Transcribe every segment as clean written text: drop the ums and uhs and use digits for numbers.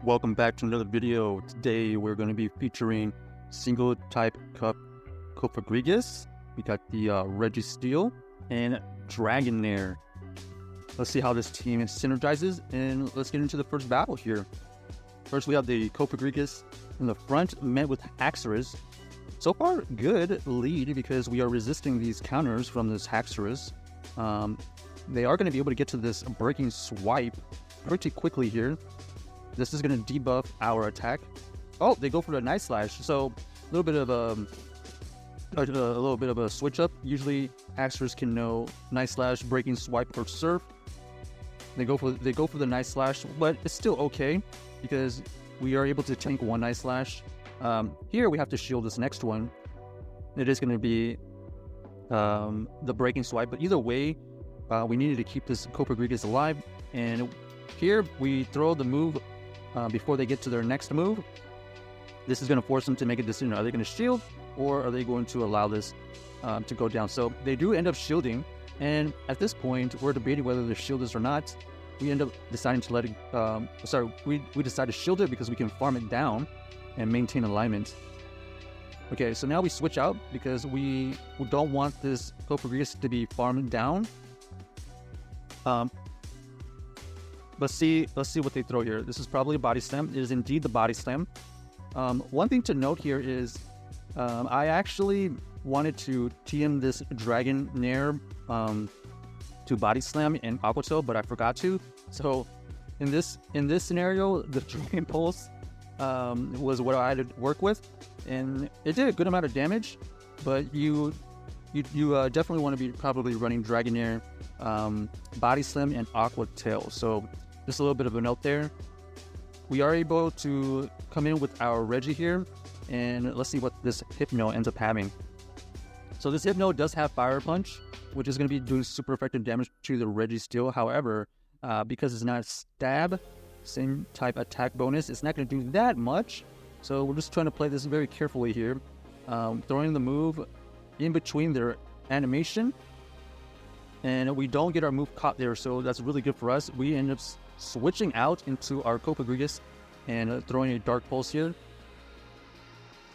Welcome back to another video. Today we're going to be featuring single type Cofagrigus. We got the Registeel and Dragonair. Let's see how this team synergizes, and let's get into the first battle here. First, we have the Cofagrigus in the front, met with Haxorus. So far, good lead because we are resisting these counters from this Haxorus. They are going to be able to get to this breaking swipe pretty quickly here. This is going to debuff our attack. Oh, they go for the Night Slash. So a little bit of a switch up. Usually, Haxorus can know Night Slash, breaking swipe, or surf. They go for the Night Slash, but it's still okay because we are able to tank one Night Slash. Here we have to shield this next one. It is going to be the breaking swipe, but either way, we needed to keep this Cofagrigus alive. And here we throw the move before they get to their next move. This is going to force them to make a decision. Are they going to shield, or are they going to allow this to go down? So they do end up shielding, and at this point, we're debating whether to shield this or not. We end up deciding to let it. We decide to shield it because we can farm it down and maintain alignment. Okay, so now we switch out because we don't want this Cofagrigus to be farmed down. Let's see what they throw here. This is probably a body slam. It is indeed the body slam. One thing to note here is I actually wanted to TM this Dragonair to body slam and Aqua Tail, but I forgot to. So in this scenario, the Dragon Pulse was what I had to work with, and it did a good amount of damage. But you definitely want to be probably running Dragonair, body slam, and Aqua Tail. So just a little bit of a note there. We are able to come in with our Regi here, and let's see what this Hypno ends up having. So this Hypno does have Fire Punch, which is going to be doing super effective damage to the Registeel. However, because it's not stab, same type attack bonus, it's not going to do that much. So we're just trying to play this very carefully here, throwing the move in between their animation, and we don't get our move caught there, so that's really good for us. We end up switching out into our Cofagrigus and throwing a Dark Pulse here.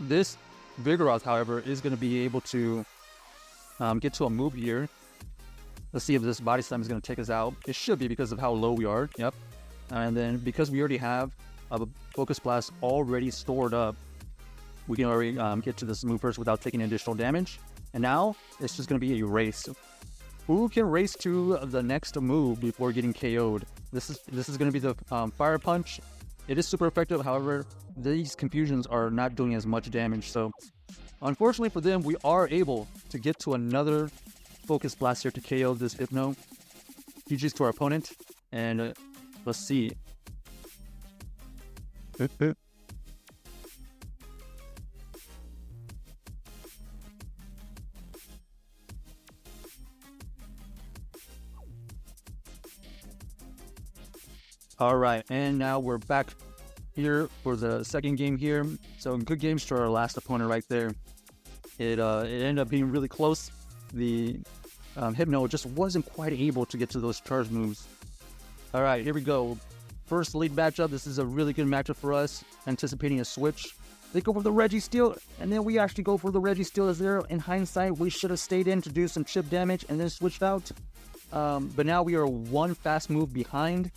This Vigoroth, however, is going to be able to get to a move here. Let's see if this body slam is going to take us out. It should be because of how low we are. Yep. And then because we already have a Focus Blast already stored up, we can already get to this move first without taking additional damage. And now it's just going to be a race. Who can race to the next move before getting KO'd? This is going to be the Fire Punch. It is super effective. However, these confusions are not doing as much damage. So unfortunately for them, we are able to get to another Focus Blast here to KO this Hypno. GG's to our opponent. And let's see. All right, and now we're back here for the second game here. So good games to our last opponent right there. It ended up being really close. The Hypno just wasn't quite able to get to those charge moves. All right, here we go. First lead matchup. This is a really good matchup for us. Anticipating a switch. They go for the Registeel, and then we actually go for the Registeel as there. In hindsight, we should have stayed in to do some chip damage and then switched out. But now we are one fast move behind.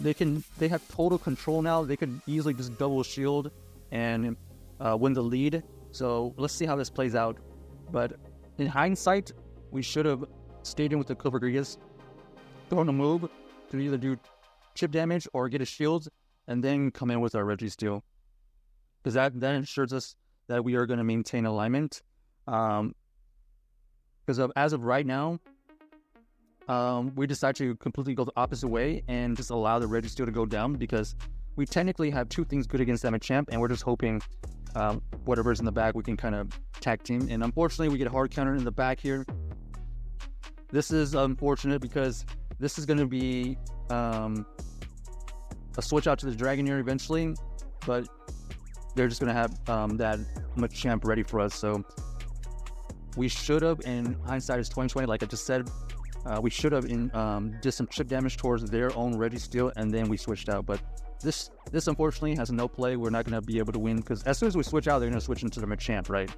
They have total control now. They could easily just double shield and win the lead. So let's see how this plays out. But in hindsight, we should have stayed in with the Cofagrigus, thrown a move to either do chip damage or get a shield, and then come in with our Registeel. Because that ensures us that we are going to maintain alignment. Because as of right now, we decide to completely go the opposite way and just allow the Registeel to go down, because we technically have two things good against them at champ, and we're just hoping whatever's in the back we can kind of tag team. And unfortunately, we get hard countered in the back here. This is unfortunate because this is going to be a switch out to the Dragonair eventually, but they're just going to have that much champ ready for us. So we should have, in hindsight is 2020, like I just said, we should have did some chip damage towards their own Registeel, and then we switched out. But This unfortunately has no play. We're not going to be able to win because as soon as we switch out, they're going to switch into the Machamp, right?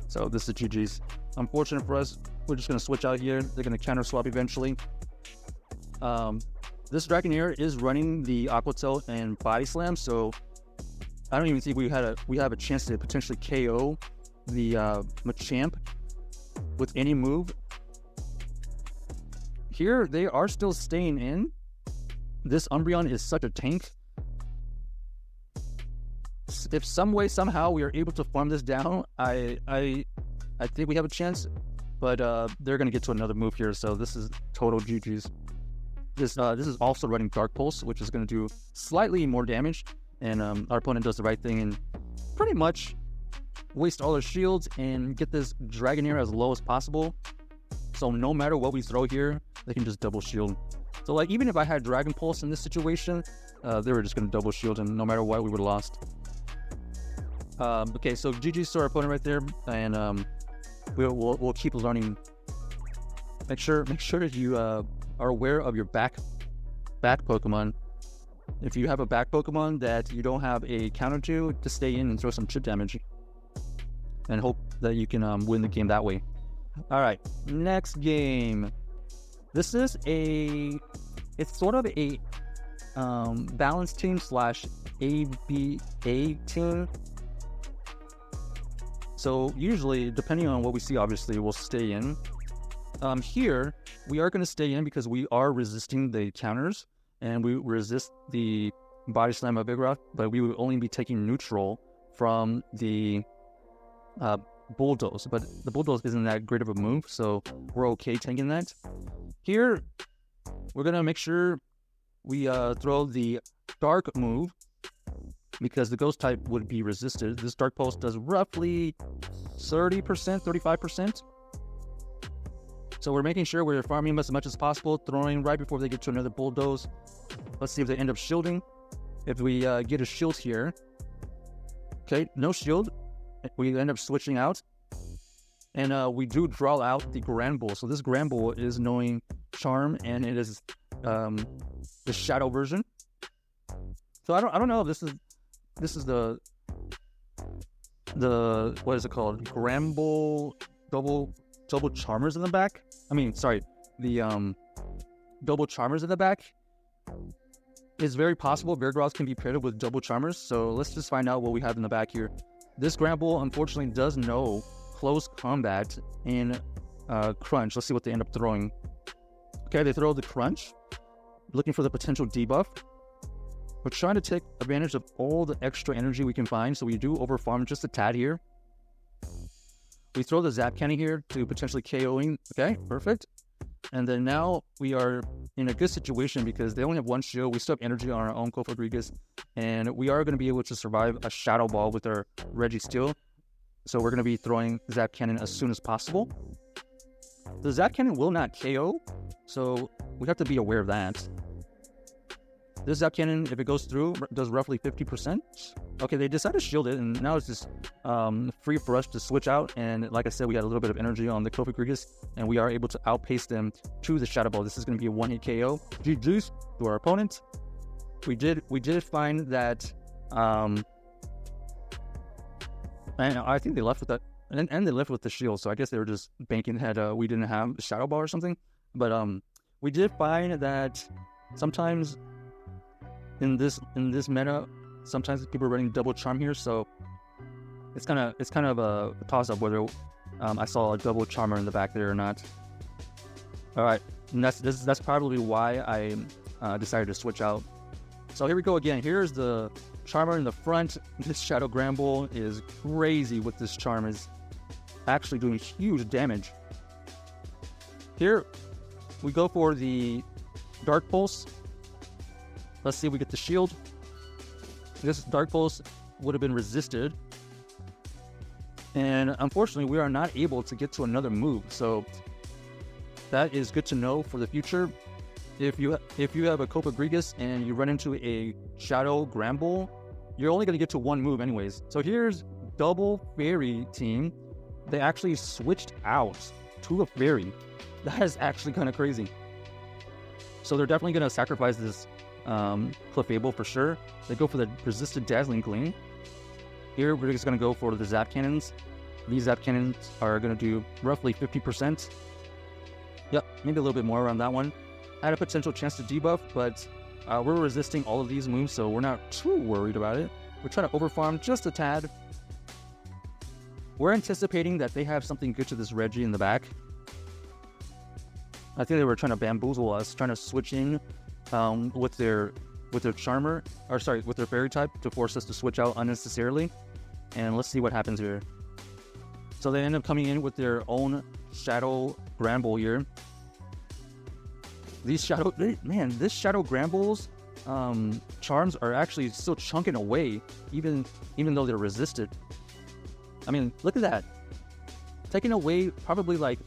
So this is GG's. Unfortunate for us. We're just going to switch out here. They're going to counter swap eventually. This Dragonair is running the Aqua Tail and Body Slam, so I don't even think we have a chance to potentially KO the Machamp with any move. Here, they are still staying in. This Umbreon is such a tank. If some way, somehow, we are able to farm this down, I think we have a chance. But they're going to get to another move here, so this is total GG's. This is also running Dark Pulse, which is going to do slightly more damage. And our opponent does the right thing and pretty much waste all their shields and get this Dragonair as low as possible. So no matter what we throw here, they can just double shield. So like even if I had Dragon Pulse in this situation, they were just going to double shield, and no matter what, we would have lost. Okay, so GG's to our opponent right there, and we'll keep learning. Make sure that you are aware of your back Pokemon. If you have a back Pokemon that you don't have a counter to, just stay in and throw some chip damage, and hope that you can win the game that way. All right, next game. This is it's sort of a balanced team slash ABA team. So usually, depending on what we see, obviously, we'll stay in. Here, we are going to stay in because we are resisting the counters, and we resist the Body Slam of Vigoroth, but we would only be taking neutral from the Bulldoze. But the Bulldoze isn't that great of a move, so we're okay tanking that. Here, we're going to make sure we throw the Dark move, because the Ghost type would be resisted. This Dark Pulse does roughly 30%, 35%. So we're making sure we're farming as much as possible, throwing right before they get to another Bulldoze. Let's see if they end up shielding. If we get a shield here. Okay, no shield. We end up switching out. And we do draw out the Granbull. So this Granbull is knowing Charm, and it is the Shadow version. So I don't know if this is the what is it called? Granbull double Charmers in the back. I mean, sorry, the double Charmers in the back. It's very possible Vigoroth can be paired with double Charmers. So let's just find out what we have in the back here. This Granbull unfortunately does know Close Combat and Crunch. Let's see what they end up throwing. Okay, they throw the Crunch, looking for the potential debuff. We're trying to take advantage of all the extra energy we can find, so we do overfarm just a tad here. We throw the Zap Cannon here to potentially KOing. Okay, perfect. And then now we are in a good situation because they only have one shield. We still have energy on our own Cofagrigus, and we are going to be able to survive a Shadow Ball with our Registeel. So we're going to be throwing Zap Cannon as soon as possible. The Zap Cannon will not KO, so we have to be aware of that. This Zap Cannon, if it goes through, does roughly 50%. Okay, they decided to shield it, and now it's just free for us to switch out. And like I said, we got a little bit of energy on the Cofagrigus, and we are able to outpace them to the Shadow Ball. This is going to be a one-hit KO. GG's to our opponent. We did find that, and I think they left with that, and they left with the shield. So I guess they were just banking that we didn't have a Shadow Ball or something. But we did find that sometimes in this meta, sometimes people are running double Charm here, so it's kind of a toss-up whether I saw a double Charmer in the back there or not. All right, and that's probably why I decided to switch out. So here we go again. Here's the Charmer in the front. This Shadow Granbull is crazy with this Charm. Is actually doing huge damage. Here we go for the Dark Pulse. Let's see if we get the shield. This Dark Pulse would have been resisted. And unfortunately, we are not able to get to another move. So that is good to know for the future. If you have a Cofagrigus and you run into a Shadow Granbull, you're only going to get to one move anyways. So here's double Fairy team. They actually switched out to a Fairy. That is actually kind of crazy. So they're definitely going to sacrifice this Clefable for sure. They go for the Resisted Dazzling Gleam. Here, we're just going to go for the Zap Cannons. These Zap Cannons are going to do roughly 50%. Yep, maybe a little bit more around that one. Had a potential chance to debuff, but we're resisting all of these moves, so we're not too worried about it. We're trying to overfarm just a tad. We're anticipating that they have something good to this Reggie in the back. I think they were trying to bamboozle us, trying to switch in with their Charmer, or sorry, with their Fairy type to force us to switch out unnecessarily. And let's see what happens here. So they end up coming in with their own Shadow Granbull here. These this Shadow Granbull's charms are actually still chunking away, even though they're resisted. I mean, look at that. Taking away probably like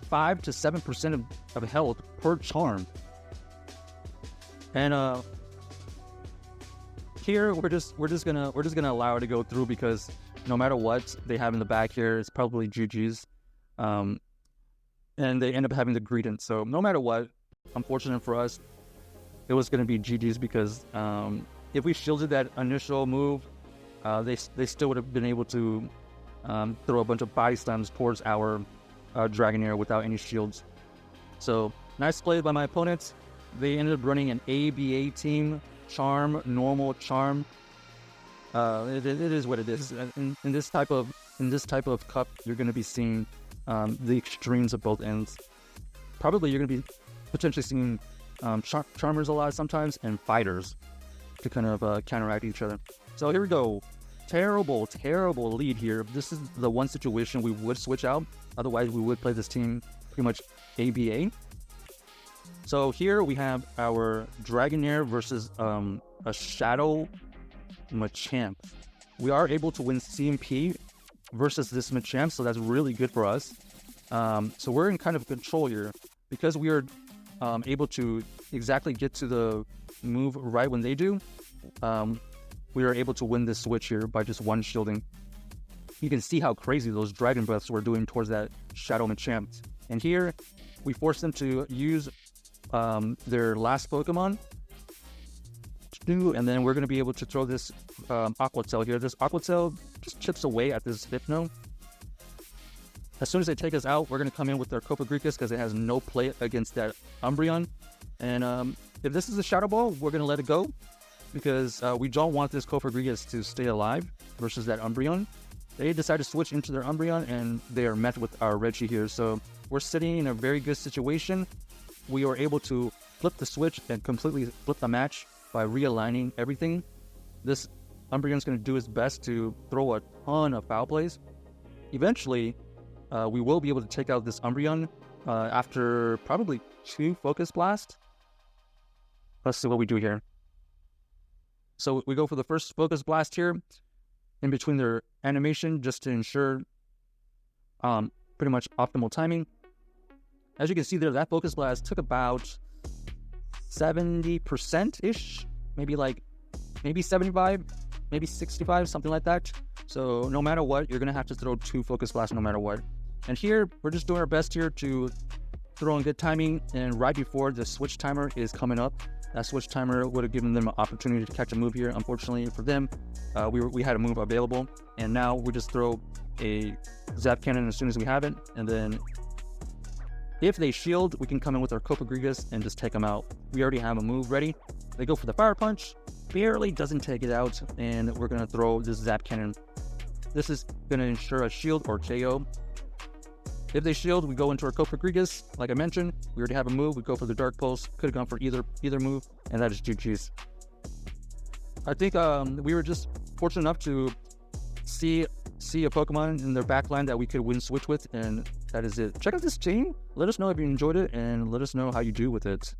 5 to 7% of health per charm. And here we're just gonna allow it to go through, because no matter what they have in the back here, it's probably GG's. And they end up having the Greedent. So no matter what, unfortunate for us, it was gonna be GG's, because if we shielded that initial move, they still would have been able to throw a bunch of body slams towards our Dragonair without any shields. So nice play by my opponents. They ended up running an ABA team, Charm, normal Charm. It is what it is. In this type of cup, you're going to be seeing the extremes of both ends. Probably you're going to be potentially seeing Charmers a lot sometimes, and Fighters to kind of counteract each other. So here we go. Terrible lead here. This is the one situation we would switch out. Otherwise, we would play this team pretty much ABA. So here we have our Dragonair versus a Shadow Machamp. We are able to win CMP versus this Machamp, so that's really good for us. So we're in kind of control here, because we are able to exactly get to the move right when they do. We are able to win this switch here by just one shielding. You can see how crazy those Dragon Breaths were doing towards that Shadow Machamp. And here, we force them to use their last Pokemon. And then we're going to be able to throw this Aqua Tail here. This Aqua Tail just chips away at this Hypno. As soon as they take us out, we're going to come in with our Cofagrigus, because it has no play against that Umbreon. And if this is a Shadow Ball, we're going to let it go, because we don't want this Cofagrigus to stay alive versus that Umbreon. They decide to switch into their Umbreon, and they are met with our Reggie here. So we're sitting in a very good situation. We are able to flip the switch and completely flip the match by realigning everything. This Umbreon's going to do its best to throw a ton of foul plays. Eventually, we will be able to take out this Umbreon after probably 2 Focus Blast. Let's see what we do here. So we go for the first Focus Blast here, in between their animation, just to ensure pretty much optimal timing. As you can see there, that Focus Blast took about 70%-ish, maybe 75, maybe 65, something like that. So no matter what, you're going to have to throw 2 Focus Blasts no matter what. And here, we're just doing our best here to throw in good timing, and right before the switch timer is coming up. That switch timer would have given them an opportunity to catch a move here. Unfortunately for them, we had a move available, and now we just throw a Zap Cannon as soon as we have it, and then if they shield, we can come in with our Cofagrigus and just take them out. We already have a move ready. They go for the Fire Punch, barely doesn't take it out, and we're going to throw this Zap Cannon. This is going to ensure a shield or KO. If they shield, we go into our Cofagrigus. Like I mentioned, we already have a move. We go for the Dark Pulse. Could have gone for either move, and that is GG's. I think we were just fortunate enough to see a Pokemon in their backline that we could win switch with, and that is it. Check out this team. Let us know if you enjoyed it, and let us know how you do with it.